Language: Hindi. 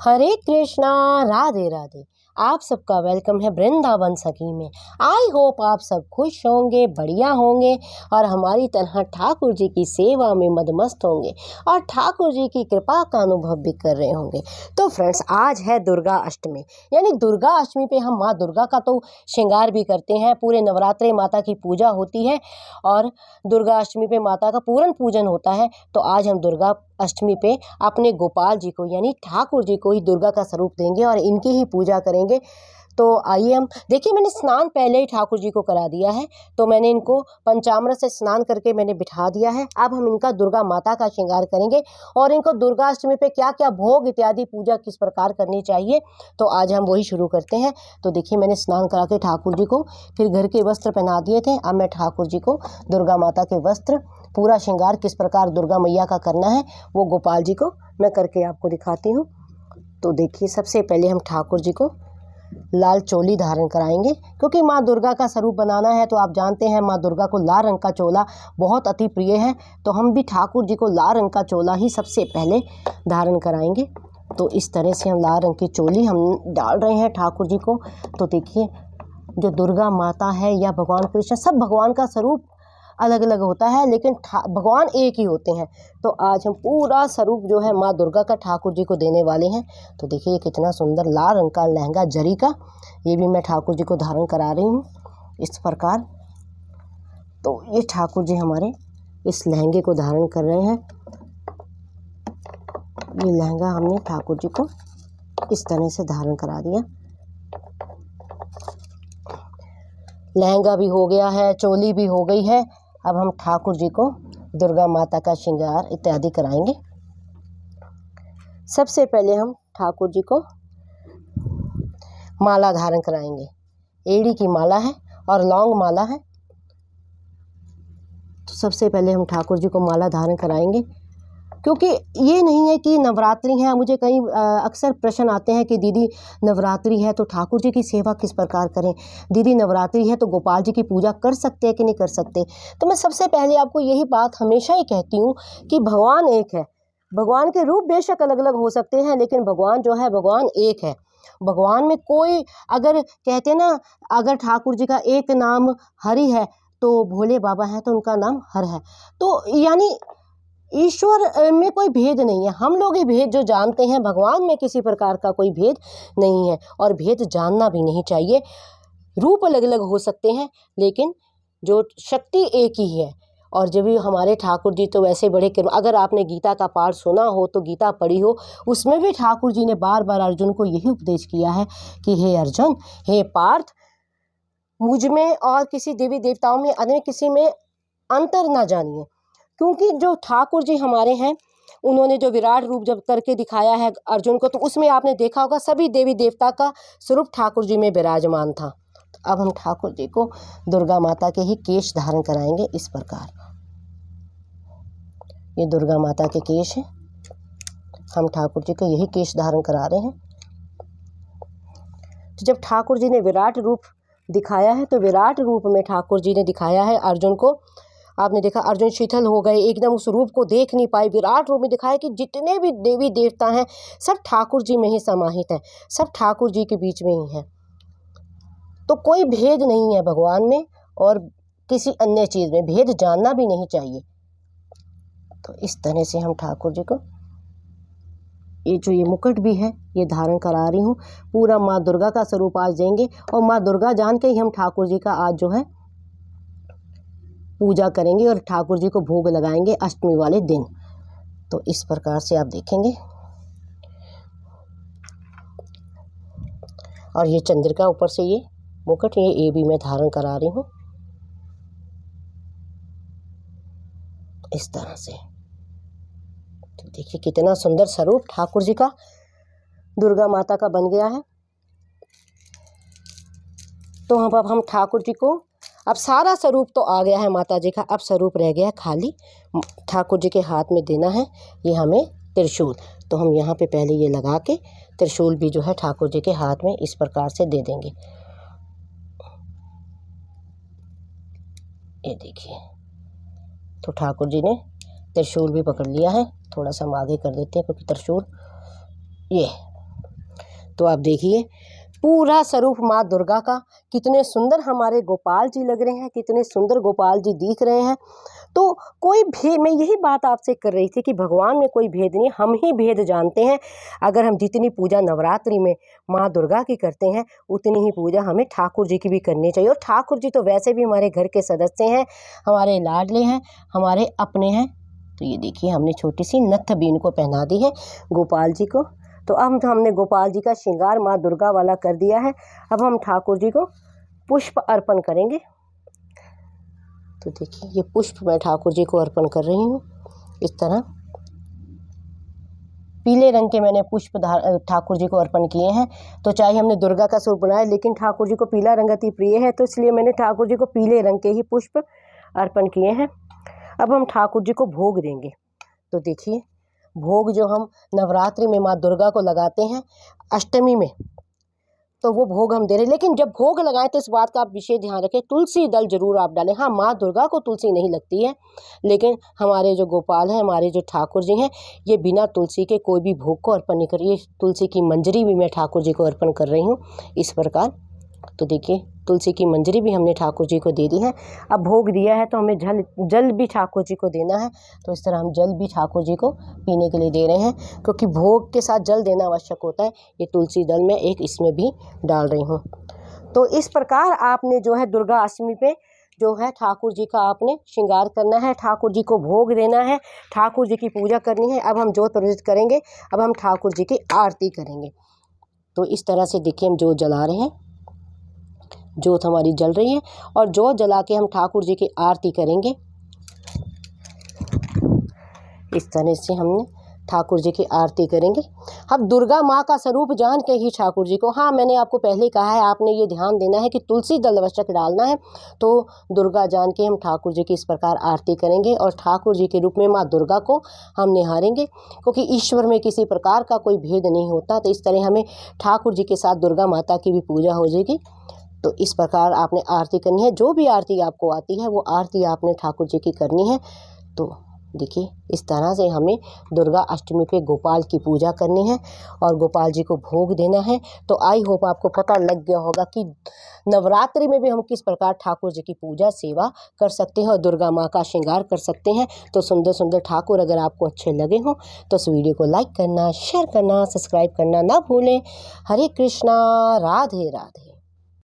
हरे कृष्णा, राधे राधे। आप सबका वेलकम है वृंदावन सखी में। आई होप आप सब खुश होंगे, बढ़िया होंगे और हमारी तरह ठाकुर जी की सेवा में मदमस्त होंगे और ठाकुर जी की कृपा का अनुभव भी कर रहे होंगे। तो फ्रेंड्स, आज है दुर्गा अष्टमी, यानी दुर्गा अष्टमी पे हम माँ दुर्गा का तो श्रृंगार भी करते हैं। पूरे नवरात्रे माता की पूजा होती है और दुर्गा अष्टमी पे माता का पूर्ण पूजन होता है। तो आज हम दुर्गा अष्टमी पे अपने गोपाल जी को यानी ठाकुर जी को ही दुर्गा का स्वरूप देंगे और इनकी ही पूजा करेंगे। तो आइए हम देखिए, मैंने स्नान पहले ही ठाकुर जी को करा दिया है, तो मैंने इनको पंचामृत से स्नान करके मैंने बिठा दिया है। अब हम इनका दुर्गा माता का श्रृंगार करेंगे और इनको दुर्गा अष्टमी पे क्या क्या भोग इत्यादि पूजा किस प्रकार करनी चाहिए, तो आज हम वही शुरू करते हैं। तो देखिए, मैंने स्नान करा के ठाकुर जी को फिर घर के वस्त्र पहना दिए थे। अब मैं ठाकुर जी को दुर्गा माता के वस्त्र, पूरा श्रृंगार किस प्रकार दुर्गा मैया का करना है वो गोपाल जी को मैं करके आपको दिखाती हूँ। तो देखिए, सबसे पहले हम ठाकुर जी को लाल चोली धारण कराएंगे, क्योंकि माँ दुर्गा का स्वरूप बनाना है। तो आप जानते हैं माँ दुर्गा को लाल रंग का चोला बहुत अति प्रिय है, तो हम भी ठाकुर जी को लाल रंग का चोला ही सबसे पहले धारण कराएंगे। तो इस तरह से हम लाल रंग की चोली हम डाल रहे हैं ठाकुर जी को। तो देखिए, जो दुर्गा माता है या भगवान कृष्ण, सब भगवान का स्वरूप अलग अलग होता है, लेकिन भगवान एक ही होते हैं। तो आज हम पूरा स्वरूप जो है माँ दुर्गा का ठाकुर जी को देने वाले हैं। तो देखिए, ये कितना सुंदर लाल रंग का लहंगा जरी का, ये भी मैं ठाकुर जी को धारण करा रही हूँ इस प्रकार। तो ये ठाकुर जी हमारे इस लहंगे को धारण कर रहे हैं। ये लहंगा हमने ठाकुर जी को इस तरह से धारण करा दिया। लहंगा भी हो गया है, चोली भी हो गई है। अब हम ठाकुर जी को दुर्गा माता का श्रृंगार इत्यादि कराएंगे। सबसे पहले हम ठाकुर जी को माला धारण कराएंगे। एड़ी की माला है और लौंग माला है। तो सबसे पहले हम ठाकुर जी को माला धारण कराएंगे, क्योंकि ये नहीं है कि नवरात्रि है। मुझे कई अक्सर प्रश्न आते हैं कि दीदी नवरात्रि है तो ठाकुर जी की सेवा किस प्रकार करें, दीदी नवरात्रि है तो गोपाल जी की पूजा कर सकते हैं कि नहीं कर सकते। तो मैं सबसे पहले आपको यही बात हमेशा ही कहती हूँ कि भगवान एक है। भगवान के रूप बेशक अलग अलग हो सकते हैं, लेकिन भगवान जो है भगवान एक है। भगवान में कोई, अगर कहते ना, अगर ठाकुर जी का एक नाम हरि है तो भोले बाबा हैं तो उनका नाम हर है। तो यानी ईश्वर में कोई भेद नहीं है। हम लोग ही भेद जो जानते हैं, भगवान में किसी प्रकार का कोई भेद नहीं है और भेद जानना भी नहीं चाहिए। रूप अलग अलग हो सकते हैं, लेकिन जो शक्ति एक ही है। और जब भी हमारे ठाकुर जी तो वैसे बड़े, अगर आपने गीता का पाठ सुना हो तो गीता पढ़ी हो, उसमें भी ठाकुर जी ने बार बार अर्जुन को यही उपदेश किया है कि हे अर्जुन, हे पार्थ, मुझ में और किसी देवी देवताओं में, अन्य किसी में अंतर ना जानिए। क्योंकि जो ठाकुर जी हमारे हैं, उन्होंने जो विराट रूप जब करके दिखाया है अर्जुन को, तो उसमें आपने देखा होगा सभी देवी देवता का स्वरूप ठाकुर जी में विराजमान था। तो अब हम ठाकुर जी को दुर्गा माता के ही केश धारण कराएंगे इस प्रकार। ये दुर्गा माता के केश हैं, हम ठाकुर जी को यही केश धारण करा रहे हैं। तो जब ठाकुर जी ने विराट रूप दिखाया है, तो विराट रूप में ठाकुर जी ने दिखाया है अर्जुन को। आपने देखा अर्जुन शिथिल हो गए, एकदम उस रूप को देख नहीं पाए। विराट रूप में दिखाया कि जितने भी देवी देवता हैं सब ठाकुर जी में ही समाहित हैं, सब ठाकुर जी के बीच में ही हैं। तो कोई भेद नहीं है भगवान में और किसी अन्य चीज़ में, भेद जानना भी नहीं चाहिए। तो इस तरह से हम ठाकुर जी को, ये जो ये मुकुट भी है ये धारण करा रही हूँ। पूरा माँ दुर्गा का स्वरूप आज देंगे और माँ दुर्गा जान के ही हम ठाकुर जी का आज जो है पूजा करेंगे और ठाकुर जी को भोग लगाएंगे अष्टमी वाले दिन। तो इस प्रकार से आप देखेंगे। और ये चंद्रिका ऊपर से ये मुकुट, ये भी मैं धारण करा रही हूँ इस तरह से। तो देखिए, कितना सुंदर स्वरूप ठाकुर जी का, दुर्गा माता का बन गया है। तो हम ठाकुर जी को, अब सारा स्वरूप तो आ गया है माता जी का, अब स्वरूप रह गया खाली। ठाकुर जी के हाथ में देना है ये हमें त्रिशूल। तो हम यहाँ पे पहले ये लगा के त्रिशूल भी जो है ठाकुर जी के हाथ में इस प्रकार से दे देंगे। ये देखिए, तो ठाकुर जी ने त्रिशूल भी पकड़ लिया है। थोड़ा सा हम आगे कर देते हैं, क्योंकि त्रिशूल ये तो आप देखिए पूरा स्वरूप माँ दुर्गा का, कितने सुंदर हमारे गोपाल जी लग रहे हैं, कितने सुंदर गोपाल जी दिख रहे हैं। तो कोई भेद, मैं यही बात आपसे कर रही थी कि भगवान में कोई भेद नहीं, हम ही भेद जानते हैं। अगर हम जितनी पूजा नवरात्रि में माँ दुर्गा की करते हैं उतनी ही पूजा हमें ठाकुर जी की भी करनी चाहिए। और ठाकुर जी तो वैसे भी हमारे घर के सदस्य हैं, हमारे लाडले हैं, हमारे अपने हैं। तो ये देखिए हमने छोटी सी नत्थ बीन को पहना दी है गोपाल जी को। तो अब हमने गोपाल जी का श्रृंगार माँ दुर्गा वाला कर दिया है। अब हम ठाकुर जी को पुष्प अर्पण करेंगे। तो देखिए ये पुष्प मैं ठाकुर जी को अर्पण कर रही हूँ। इस तरह पीले रंग के मैंने पुष्प ठाकुर जी को अर्पण किए हैं। तो चाहे हमने दुर्गा का स्वरूप बनाया, लेकिन ठाकुर जी को पीला रंग अति प्रिय है, तो इसलिए मैंने ठाकुर जी को पीले रंग के ही पुष्प अर्पण किए हैं। अब हम ठाकुर जी को भोग देंगे। तो देखिए भोग जो हम नवरात्रि में माँ दुर्गा को लगाते हैं अष्टमी में, तो वो भोग हम दे रहे हैं। लेकिन जब भोग लगाएं तो इस बात का आप विशेष ध्यान रखें, तुलसी दल जरूर आप डालें। हाँ, माँ दुर्गा को तुलसी नहीं लगती है, लेकिन हमारे जो गोपाल हैं, हमारे जो ठाकुर जी हैं, ये बिना तुलसी के कोई भी भोग को अर्पण नहीं कर रही है। तुलसी की मंजरी भी मैं ठाकुर जी को अर्पण कर रही हूँ इस प्रकार। तो देखिए तुलसी की मंजरी भी हमने ठाकुर जी को दे दी है। अब भोग दिया है तो हमें जल भी ठाकुर जी को देना है। तो इस तरह हम जल भी ठाकुर जी को पीने के लिए दे रहे हैं, क्योंकि भोग के साथ जल देना आवश्यक होता है। ये तुलसी दल मैं एक इसमें भी डाल रही हूँ। तो इस प्रकार आपने जो है दुर्गा अष्टमी पे जो है ठाकुर जी का आपने श्रृंगार करना है, ठाकुर जी को भोग देना है, ठाकुर जी की पूजा करनी है। अब हम जोत प्रज्वलित करेंगे, अब हम ठाकुर जी की आरती करेंगे। तो इस तरह से देखिए हम जोत जला रहे हैं, जोत हमारी जल रही है, और जोत जला के हम ठाकुर जी की आरती करेंगे। इस तरह से हमने ठाकुर जी की आरती करेंगे। अब दुर्गा माँ का स्वरूप जान के ही ठाकुर जी को, हाँ मैंने आपको पहले कहा है, आपने ये ध्यान देना है कि तुलसी दल आवश्यक डालना है। तो दुर्गा जान के हम ठाकुर जी की इस प्रकार आरती करेंगे और ठाकुर जी के रूप में माँ दुर्गा को हम निहारेंगे, क्योंकि ईश्वर में किसी प्रकार का कोई भेद नहीं होता। तो इस तरह हमें ठाकुर जी के साथ दुर्गा माता की भी पूजा हो जाएगी। तो इस प्रकार आपने आरती करनी है। जो भी आरती आपको आती है वो आरती आपने ठाकुर जी की करनी है। तो देखिए इस तरह से हमें दुर्गा अष्टमी पे गोपाल की पूजा करनी है और गोपाल जी को भोग देना है। तो आई होप आपको पता लग गया होगा कि नवरात्रि में भी हम किस प्रकार ठाकुर जी की पूजा सेवा कर सकते हैं और दुर्गा माँ का श्रृंगार कर सकते हैं। तो सुंदर सुंदर ठाकुर अगर आपको अच्छे लगे हों तो इस वीडियो को लाइक करना, शेयर करना, सब्सक्राइब करना ना भूलें। हरे कृष्णा, राधे राधे।